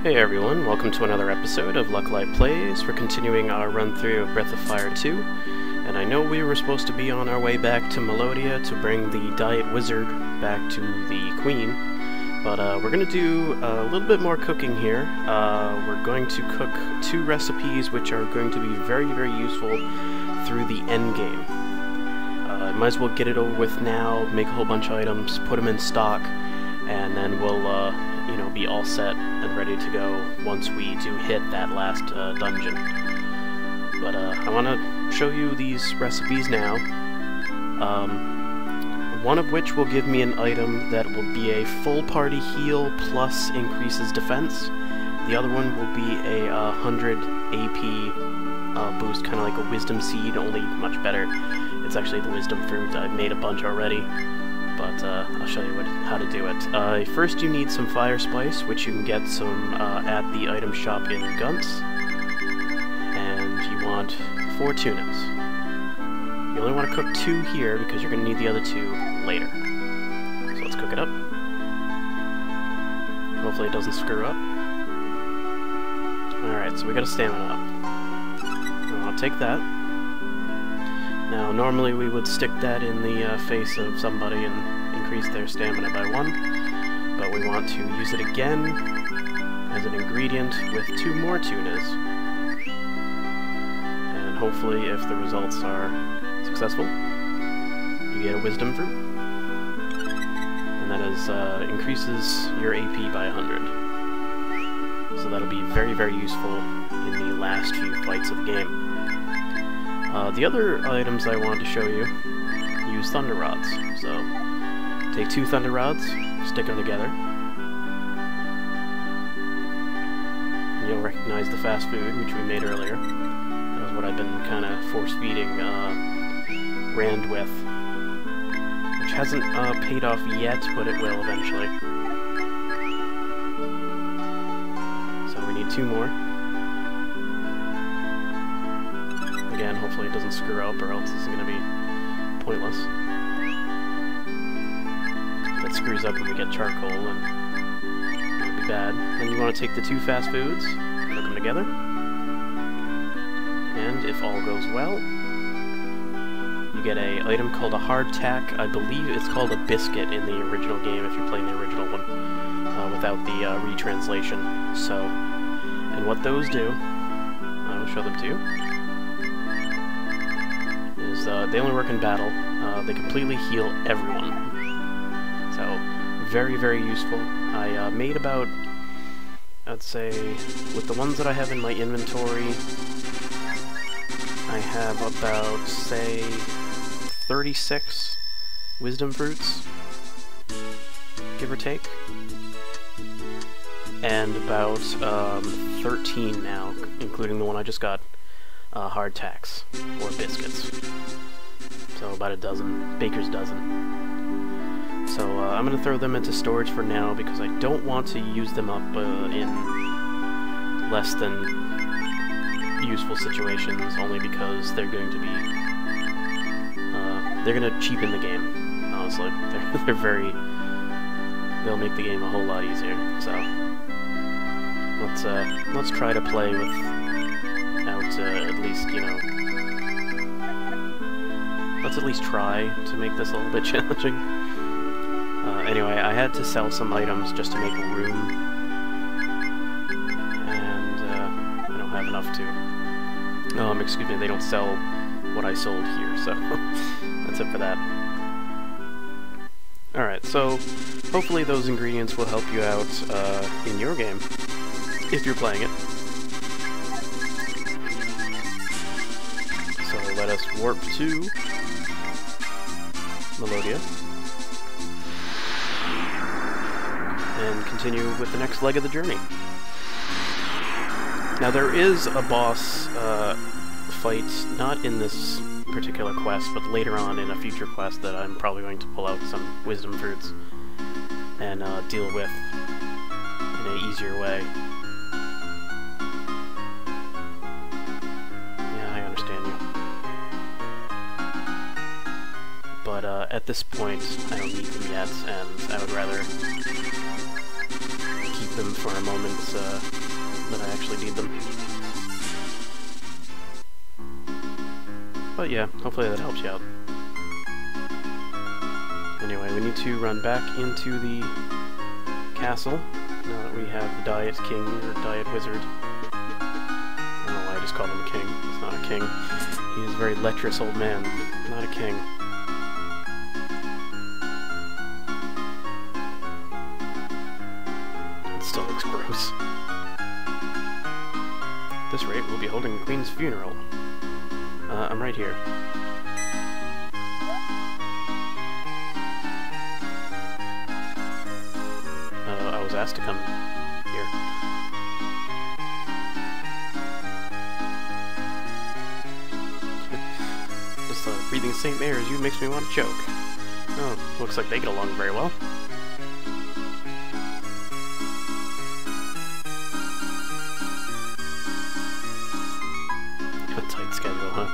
Hey everyone, welcome to another episode of Lucklight Plays. We're continuing our run-through of Breath of Fire 2, and I know we were supposed to be on our way back to Melodia to bring the Diet Wizard back to the Queen, but we're going to do a little bit more cooking here. We're going to cook 2 recipes which are going to be very, very useful through the end game. Might as well get it over with now, make a whole bunch of items, put them in stock, and then we'll be all set and ready to go once we do hit that last dungeon. But I want to show you these recipes now. One of which will give me an item that will be a full party heal plus increases defense. The other one will be a 100 AP boost, kind of like a wisdom seed, only much better. It's actually the wisdom fruit. I've made a bunch already, but I'll show you how to do it. First you need some fire spice, which you can get some at the item shop in Gunts, and you want 4 tunas. You only want to cook 2 here because you're going to need the other 2 later. So let's cook it up. Hopefully it doesn't screw up. Alright, so we got a stamina up. I'll take that. Now, normally we would stick that in the face of somebody and increase their stamina by 1, but we want to use it again as an ingredient with 2 more tunas. And hopefully, if the results are successful, you get a wisdom fruit. And that is, increases your AP by 100. So that'll be very, very useful in the last few fights of the game. The other items I wanted to show you use thunder rods. So take 2 thunder rods, stick them together. And you'll recognize the fast food, which we made earlier. That was what I've been kind of force-feeding Rand with, which hasn't paid off yet, but it will eventually. So we need 2 more. Again, hopefully it doesn't screw up, or else it's going to be pointless. If that screws up when we get charcoal, then that would be bad. Then you want to take the 2 fast foods, cook them together, and if all goes well, you get an item called a hardtack. I believe it's called a biscuit in the original game, if you're playing the original one, without the retranslation. So, and what those do, I will show them to you. They only work in battle. They completely heal everyone. So, very, very useful. I made about, I'd say, with the ones that I have in my inventory, I have about, say, 36 wisdom fruits, give or take. And about 13 now, including the one I just got, hardtacks, or biscuits. So about a dozen, baker's dozen. So I'm going to throw them into storage for now because I don't want to use them up in less than useful situations, only because they're going to be, they're going to cheapen the game, honestly. They'll make the game a whole lot easier. So let's try to play without at least, let's at least try to make this a little bit challenging. Anyway, I had to sell some items just to make room, and I don't have enough to. Excuse me, they don't sell what I sold here, so that's it for that. Alright, so hopefully those ingredients will help you out in your game, if you're playing it. So let us warp to Melodia and continue with the next leg of the journey. Now there is a boss fight, not in this particular quest, but later on in a future quest that I'm probably going to pull out some wisdom fruits and deal with in an easier way. But at this point, I don't need them yet, and I would rather keep them for a moment that I actually need them. But yeah, hopefully that helps you out. Anyway, we need to run back into the castle now that we have the Diet King, or Diet Wizard. I don't know why I just called him a king. He's not a king. He is a very lecherous old man, not a king. It still looks gross. At this rate, we'll be holding the Queen's funeral. I'm right here. I was asked to come here. Just breathing the same air as you makes me want to choke. Oh, looks like they get along very well. A tight schedule, huh?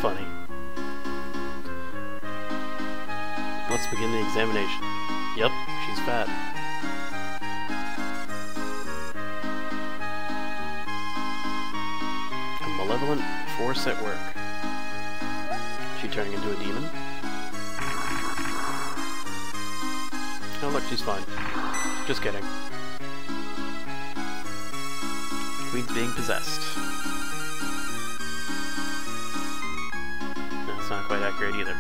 Funny. Let's begin the examination. Yep, she's fat. A malevolent force at work. Is she turning into a demon? Oh look, she's fine. Just kidding. Queen's being possessed. That's not quite accurate either.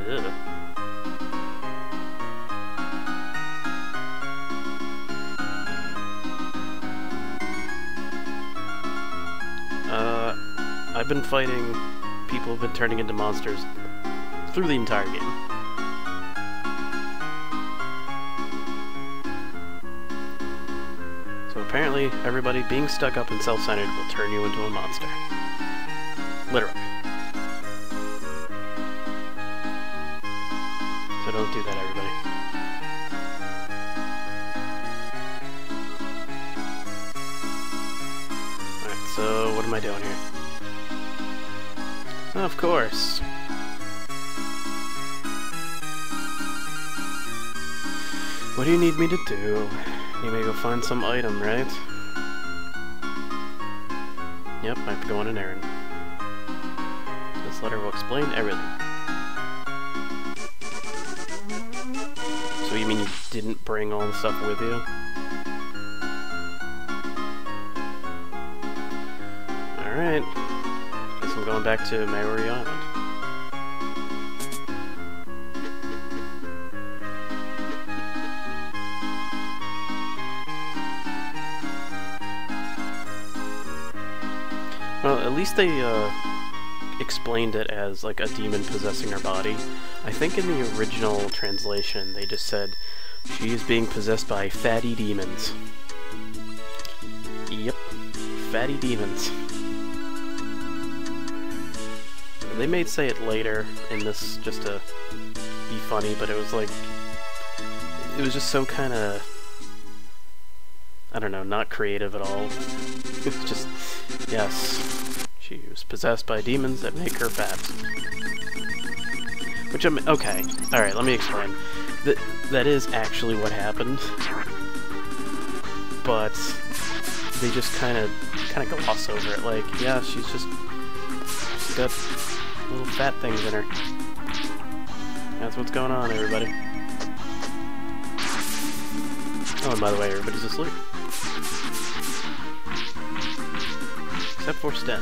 Ugh. I've been fighting people who've been turning into monsters through the entire game. So apparently, everybody being stuck up and self-centered will turn you into a monster. Literally. So don't do that, everybody. Alright, so what am I doing here? Of course. What do you need me to do? You may go find some item, right? Yep, I have to go on an errand. This letter will explain everything. So you mean you didn't bring all the stuff with you? Alright. Guess I'm going back to Melodia Island. Well, at least they explained it as like a demon possessing her body. I think in the original translation they just said she is being possessed by fatty demons. Yep, fatty demons. They may say it later in this just to be funny, but it was like, it was just so kind of, I don't know, not creative at all. It was just, yes, she was possessed by demons that make her fat. Which I'm, okay, alright, let me explain. That is actually what happened, but they just kind of gloss over it, like, yeah, she's got little fat things in her. That's what's going on, everybody. Oh, and by the way, everybody's asleep. Except for Sten.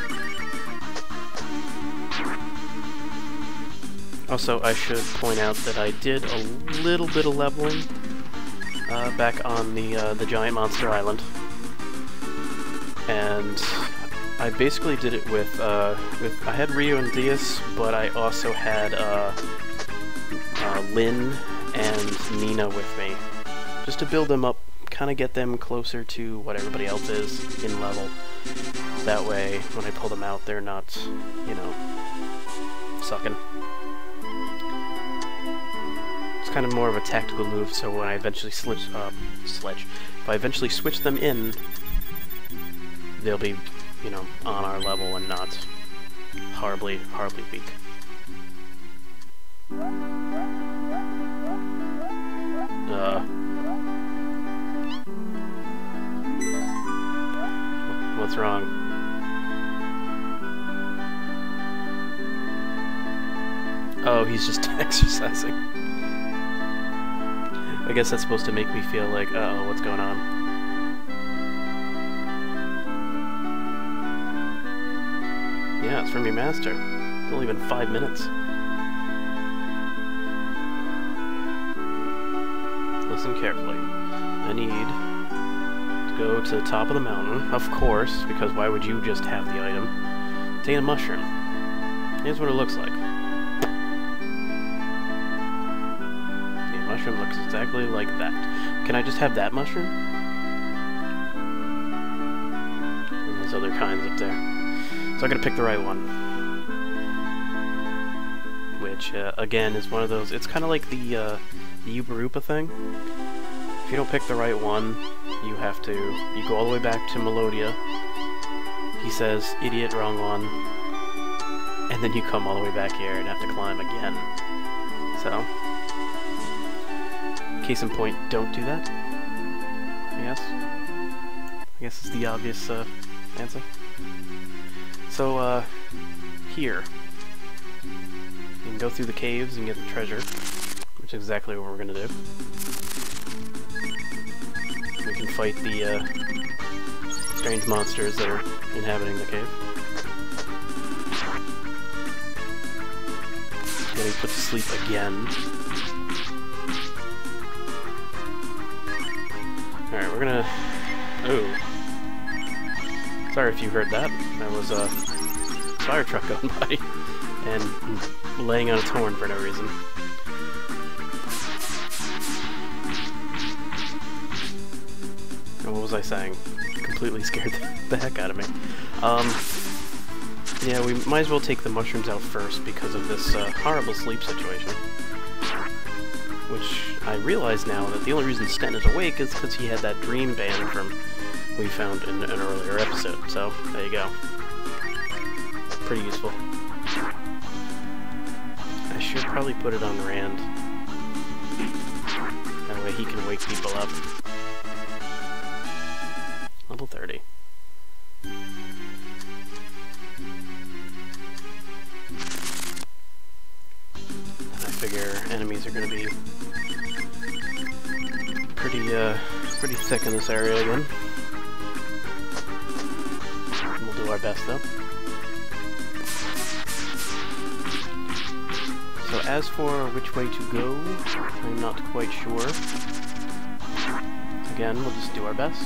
Also, I should point out that I did a little bit of leveling back on the giant monster island, and I basically did it with I had Ryu and Diaz, but I also had Lynn and Nina with me, just to build them up kind of get them closer to what everybody else is in level. That way, when I pull them out, they're not, you know, sucking. It's kind of more of a tactical move, so when I eventually if I eventually switch them in, they'll be, you know, on our level and not horribly weak. What's wrong? Oh, he's just exercising. I guess that's supposed to make me feel like, uh-oh, what's going on? Yeah, it's from your master. It's only been 5 minutes. Listen carefully. I need to go to the top of the mountain, of course, because why would you just have the item? Take a mushroom. Here's what it looks like. The mushroom looks exactly like that. Can I just have that mushroom? And there's other kinds up there. So I gotta pick the right one. Which, again, is one of those... It's kind of like the Uber-Oopa thing. If you don't pick the right one, you have to... You go all the way back to Melodia. He says, idiot, wrong one. And then you come all the way back here and have to climb again. So... Case in point, don't do that. I guess it's the obvious answer. So, here. You can go through the caves and get the treasure, which is exactly what we're gonna do. We can fight the strange monsters that are inhabiting the cave. Getting put to sleep again. Alright, we're gonna... Oh. Sorry if you heard that. That was a fire truck going by and laying on its horn for no reason. And what was I saying? Completely scared the heck out of me. Yeah, we might as well take the mushrooms out first because of this horrible sleep situation. Which I realize now that the only reason Sten is awake is because he had that dream band from we found in an earlier episode. So, there you go. Pretty useful. I should probably put it on Rand. That way he can wake people up. Level 30. I figure enemies are going to be pretty thick in this area again. We'll do our best though. So as for which way to go, I'm not quite sure. Again, we'll just do our best.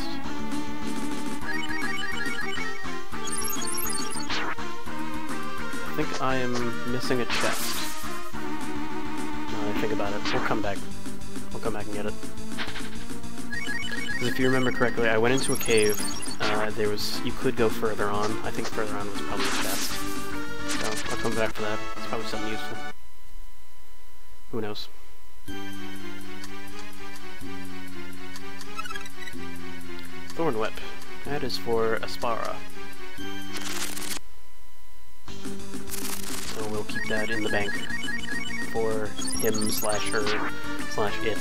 I think I am missing a chest. Now that I think about it, we'll come back. We'll come back and get it. Because if you remember correctly, I went into a cave. You could go further on. I think further on was probably the chest. So I'll come back for that. It's probably something useful. Who knows? Thorn Whip. That is for Aspara. So we'll keep that in the bank for him slash her slash it.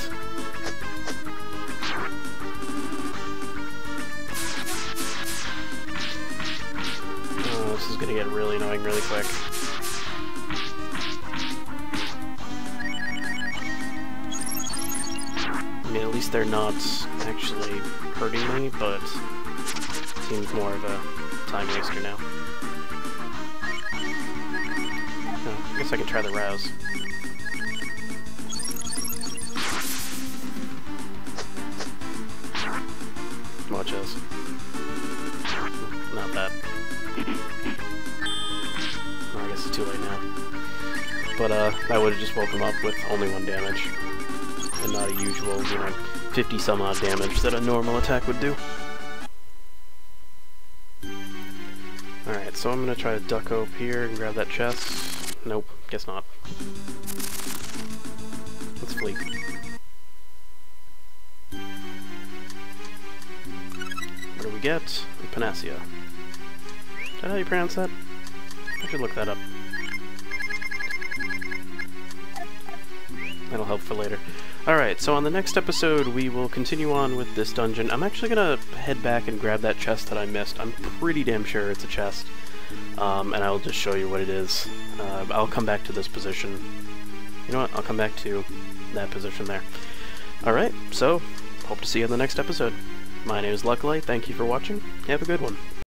Oh, this is gonna get really annoying really quick. I mean, at least they're not actually hurting me, but it seems more of a time waster now. Oh, I guess I can try the rouse. Watch this. Not that. Well, I guess it's too late now. But that would have just woke him up with only 1 damage. And not a usual, you know, 50 some odd damage that a normal attack would do. Alright, so I'm gonna try to duck up here and grab that chest. Nope, guess not. Let's flee. What do we get? Panacea. Is that how you pronounce that? I should look that up. That'll help for later. Alright, so on the next episode we will continue on with this dungeon. I'm actually gonna head back and grab that chest that I missed. I'm pretty damn sure it's a chest. And I'll just show you what it is. I'll come back to this position. You know what? I'll come back to that position there. Alright, so hope to see you in the next episode. My name is Lucklight. Thank you for watching. Have a good one.